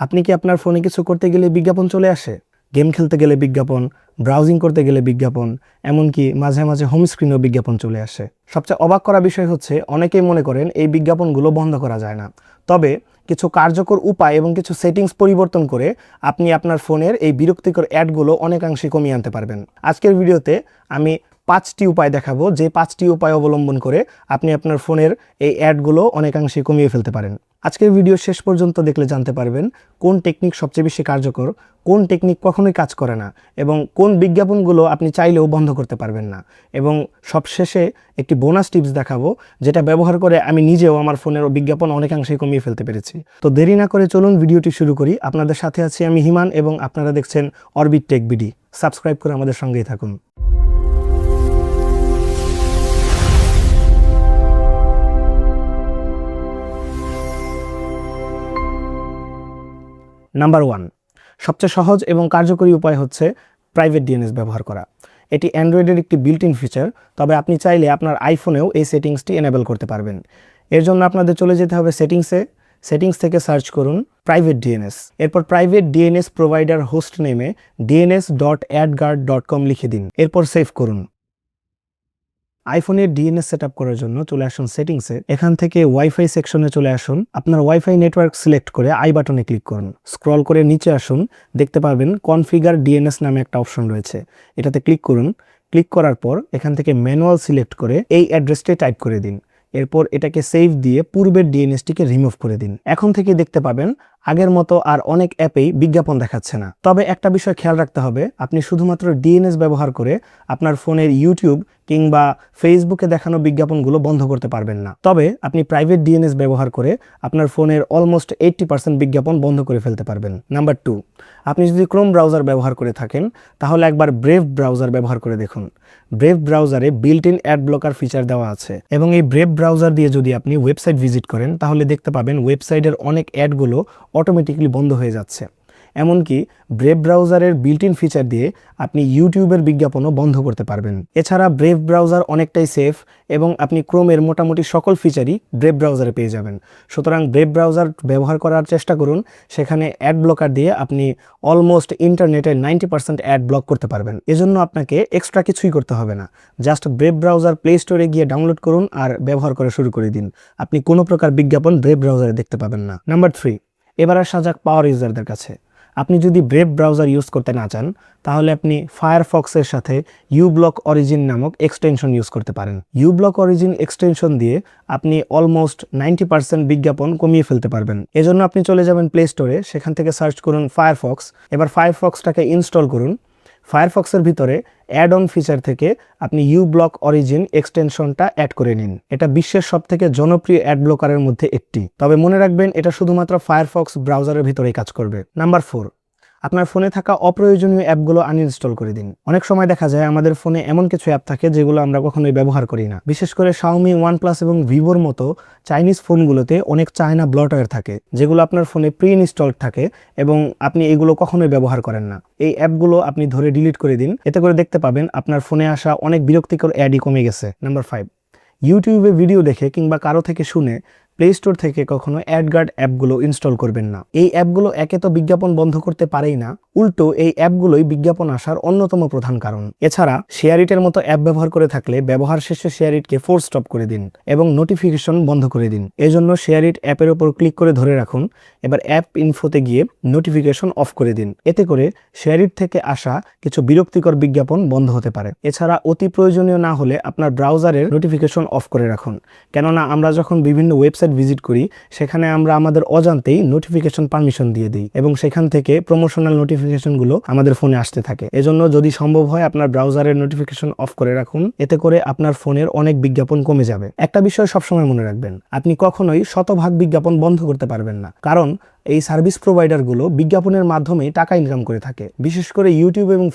আপনি কি আপনার ফোনে কিছু করতে গেলে বিজ্ঞাপন চলে আসে? গেম খেলতে গেলে বিজ্ঞাপন, ব্রাউজিং করতে গেলে বিজ্ঞাপন, এমনকি মাঝে মাঝে হোম স্ক্রিনেও বিজ্ঞাপন চলে আসে। সবচেয়ে অবাক করা বিষয় হচ্ছে অনেকেই মনে করেন এই বিজ্ঞাপনগুলো বন্ধ করা যায় না। তবে কিছু কার্যকর উপায় এবং কিছু সেটিংস পরিবর্তন করে আপনি আপনার ফোনের এই বিরক্তিকর অ্যাডগুলো অনেকাংশে কমিয়ে আনতে পারবেন। আজকের ভিডিওতে আমি 5টি উপায় দেখাবো, যে 5টি উপায় অবলম্বন করে আপনি আপনার ফোনের এই অ্যাডগুলো অনেকাংশে কমিয়ে ফেলতে পারেন। আজকের ভিডিও শেষ পর্যন্ত দেখলে জানতে পারবেন কোন টেকনিক সবচেয়ে বেশি কার্যকর, কোন টেকনিক কখনোই কাজ করে না এবং কোন বিজ্ঞাপনগুলো আপনি চাইলেও বন্ধ করতে পারবেন না। এবং সবশেষে একটি বোনাস টিপস দেখাবো, যেটা ব্যবহার করে আমি নিজেও আমার ফোনের বিজ্ঞাপন অনেকাংশেই কমিয়ে ফেলতে পেরেছি। তো দেরি না করে চলুন ভিডিওটি শুরু করি। আপনাদের সাথে আছি আমি হিমান এবং আপনারা দেখছেন অরবিট টেক বিডি। সাবস্ক্রাইব করে আমাদের সঙ্গেই থাকুন। নাম্বার 1, সবচেয়ে সহজ এবং কার্যকরী উপায় হচ্ছে প্রাইভেট ডিএনএস ব্যবহার করা। এটি অ্যান্ড্রয়েডের একটি বিল্ট ইন ফিচার, তবে আপনি চাইলে আপনার আইফোনেও এই সেটিংসটি এনেবল করতে পারবেন। এর জন্য আপনাদের চলে যেতে হবে সেটিংস থেকে সার্চ করুন প্রাইভেট ডিএনএস। এরপর প্রাইভেট ডিএনএস প্রোভাইডার হোস্ট নেমে dns.adguard.com লিখে দিন। এরপর সেভ করুন। আইফোনের ডিএনএস সেট আপ করার জন্য চলে আসুন সেটিংসে। এখান থেকে ওয়াইফাই সেকশনে চলে আসুন। আপনার ওয়াইফাই নেটওয়ার্ক সিলেক্ট করে আই বাটনে ক্লিক করুন। স্ক্রল করে নিচে আসুন, দেখতে পারবেন কনফিগার ডিএনএস নামে একটা অপশন রয়েছে, এটাতে ক্লিক করুন। ক্লিক করার পর এখান থেকে ম্যানুয়াল সিলেক্ট করে এই অ্যাড্রেসটি টাইপ করে দিন। এরপর এটাকে সেভ দিয়ে পূর্বের ডিএনএসটিকে রিমুভ করে দিন। এখন থেকে দেখতে পাবেন আগের মতো আর অনেক অ্যাপেই বিজ্ঞাপন দেখাচ্ছে না। তবে একটা বিষয় খেয়াল রাখতে হবে, আপনি শুধুমাত্র ডিএনএস ব্যবহার করে আপনার ফোনের ইউটিউব কিংবা ফেসবুকে দেখানো বিজ্ঞাপনগুলো বন্ধ করতে পারবেন না। তবে আপনি প্রাইভেট ডিএনএস ব্যবহার করে আপনার ফোনের অলমোস্ট 80% বিজ্ঞাপন বন্ধ করে ফেলতে পারবেন। নাম্বার 2, আপনি যদি ক্রোম ব্রাউজার ব্যবহার করে থাকেন তাহলে একবার ব্রেভ ব্রাউজার ব্যবহার করে দেখুন। ব্রেভ ব্রাউজারে built in add blocker feature দেওয়া আছে এবং এই ব্রেভ ব্রাউজার দিয়ে যদি আপনি ওয়েবসাইট ভিজিট করেন তাহলে দেখতে পাবেন ওয়েবসাইটের অনেক অ্যাডগুলো অটোমেটিকলি বন্ধ হয়ে যাচ্ছে। এমনকি ব্রেভ ব্রাউজারের বিল্ট ইন ফিচার দিয়ে আপনি ইউটিউবের বিজ্ঞাপনও বন্ধ করতে পারবেন। এছাড়া ব্রেভ ব্রাউজার অনেকটাই সেফ এবং আপনি ক্রোমের মোটামুটি সকল ফিচারই ব্রেভ ব্রাউজারে পেয়ে যাবেন। সুতরাং ব্রেভ ব্রাউজার ব্যবহার করার চেষ্টা করুন। সেখানে অ্যাড ব্লকার দিয়ে আপনি অলমোস্ট ইন্টারনেটের 90% অ্যাড ব্লক করতে পারবেন। এজন্য আপনাকে এক্সট্রা কিছুই করতে হবে না, জাস্ট ব্রেভ ব্রাউজার প্লে স্টোরে গিয়ে ডাউনলোড করুন আর ব্যবহার করা শুরু করে দিন। আপনি কোনো প্রকার বিজ্ঞাপন ব্রেভ ব্রাউজারে দেখতে পাবেন না। নাম্বার 3, এবার আসা যাক পাওয়ার ইউজারদের কাছে। আপনি যদি ব্রেভ ব্রাউজার ইউজ করতে না চান তাহলে আপনি ফায়ারফক্সের সাথে ইউব্লক অরিজিন নামক এক্সটেনশন ইউজ করতে পারেন। ইউব্লক অরিজিন এক্সটেনশন দিয়ে আপনি অলমোস্ট 90% বিজ্ঞাপন কমিয়ে ফেলতে পারবেন। এজন্য আপনি চলে যাবেন প্লে স্টোরে, সেখান থেকে সার্চ করুন ফায়ারফক্স। এবার ফায়ারফক্সটাকে ইনস্টল করুন। ফায়ারফক্সের ভিতরে অ্যাড অন ফিচার থেকে আপনি ইউব্লক অরিজিন এক্সটেনশনটা অ্যাড করে নিন। এটা বিশ্বের সবথেকে জনপ্রিয় অ্যাড ব্লকারের মধ্যে একটি, তবে মনে রাখবেন এটা শুধুমাত্র ফায়ারফক্স ব্রাউজারের ভিতরেই কাজ করবে। নাম্বার 4, আপনার ফোনে থাকা অপ্রয়োজনীয় অ্যাপগুলো আনইনস্টল করে দিন। অনেক সময় দেখা যায় আমাদের ফোনে এমন কিছু অ্যাপ থাকে যেগুলো আমরা কখনোই ব্যবহার করি না। বিশেষ করে শাওমি, ওয়ানপ্লাস এবং ভিভোর মতো চাইনিজ ফোনগুলোতে অনেক চায়না ব্লটওয়্যার থাকে যেগুলো আপনার ফোনে প্রি ইনস্টলড থাকে এবং আপনি এগুলো কখনোই ব্যবহার করেন না। এই অ্যাপগুলো আপনি ধরে ডিলিট করে দিন। এতে করে দেখতে পাবেন আপনার ফোনে আসা অনেক বিরক্তিকর অ্যাডই কমে গেছে। নাম্বার 5, ইউটিউবে ভিডিও দেখে কিংবা কারো থেকে শুনে প্লে স্টোর থেকে কখনো অ্যাডগার্ড অ্যাপগুলো ইনস্টল করবেন না। এই অ্যাপগুলো একে তো বিজ্ঞাপন বন্ধ করতে পারেই না, উল্টো এই অ্যাপগুলোই বিজ্ঞাপন আসার অন্যতম প্রধান কারণ। এছাড়া শেয়ারিটের মতো অ্যাপ ব্যবহার করে থাকলে ব্যবহার শেষে শেয়ারিটকে ফোর্স স্টপ করে দিন এবং নোটিফিকেশন বন্ধ করে দিন। এজন্য শেয়ারিট অ্যাপের ওপর ক্লিক করে ধরে রাখুন। এবার অ্যাপ ইনফোতে গিয়ে নোটিফিকেশন অফ করে দিন। এতে করে শেয়ারিট থেকে আসা কিছু বিরক্তিকর বিজ্ঞাপন বন্ধ হতে পারে। এছাড়া অতি প্রয়োজনীয় না হলে আপনার ব্রাউজারের নোটিফিকেশন অফ করে রাখুন, কেননা আমরা যখন বিভিন্ন ওয়েবসাইট ভিজিট করি সেখানে আমরা আমাদের অজান্তেই নোটিফিকেশন পারমিশন দিয়ে দিই এবং সেখান থেকে প্রমোশনাল নোটিফিকেশনগুলো আমাদের ফোনে আসতে থাকে। এজন্য যদি সম্ভব হয় আপনার ব্রাউজারের নোটিফিকেশন অফ করে রাখুন, এতে করে আপনার ফোনের অনেক বিজ্ঞাপন কমে যাবে। একটা বিষয় সবসময় মনে রাখবেন, আপনি কখনোই শতভাগ বিজ্ঞাপন বন্ধ করতে পারবেন না, কারণ এই সার্ভিস প্রোভাইডারগুলো বিজ্ঞাপনের মাধ্যমেই টাকা ইনকাম করে থাকে। বিশেষ করে ইউটিউব এবং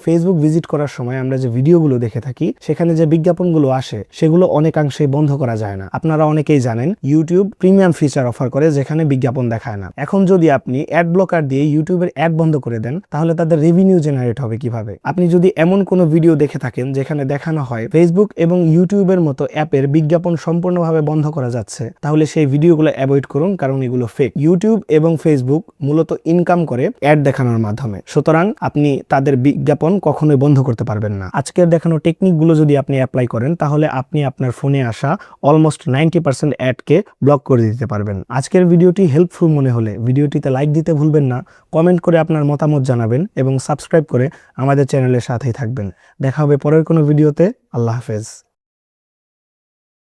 ফেসবুক ভিজিট করার সময় আমরা যে ভিডিওগুলো দেখে থাকি সেখানে যে বিজ্ঞাপনগুলো আসে সেগুলো অনেকাংশেই বন্ধ করা যায় না। আপনারা অনেকেই জানেন ইউটিউব প্রিমিয়াম ফিচার অফার করে যেখানে বিজ্ঞাপন দেখায় না। এখন যদি আপনি অ্যাড ব্লকার দিয়ে ইউটিউবের অ্যাড বন্ধ করে দেন তাহলে তাদের রেভিনিউ জেনারেট হবে কিভাবে? আপনি যদি এমন কোনো ভিডিও দেখে থাকেন যেখানে দেখানো হয় ফেসবুক এবং ইউটিউবের মতো অ্যাপের বিজ্ঞাপন সম্পূর্ণভাবে বন্ধ করা যাচ্ছে, তাহলে সেই ভিডিওগুলো অ্যাভয়েড করুন, কারণ এগুলো ফেক। ইউটিউব এবং ফেসবুক মূলত ইনকাম করে অ্যাড দেখানোর মাধ্যমে, সুতরাং আপনি তাদের বিজ্ঞাপন কখনোই বন্ধ করতে পারবেন না। আজকের দেখানো টেকনিকগুলো যদি আপনি অ্যাপ্লাই করেন তাহলে আপনি আপনার ফোনে আসা অলমোস্ট 90% অ্যাডকে ব্লক করে দিতে পারবেন। আজকের ভিডিওটি হেল্পফুল মনে হলে ভিডিওটিতে লাইক দিতে ভুলবেন না, কমেন্ট করে আপনার মতামত জানাবেন এবং সাবস্ক্রাইব করে আমাদের চ্যানেলের সাথেই থাকবেন। দেখা হবে পরের কোনো ভিডিওতে। আল্লাহ হাফেজ।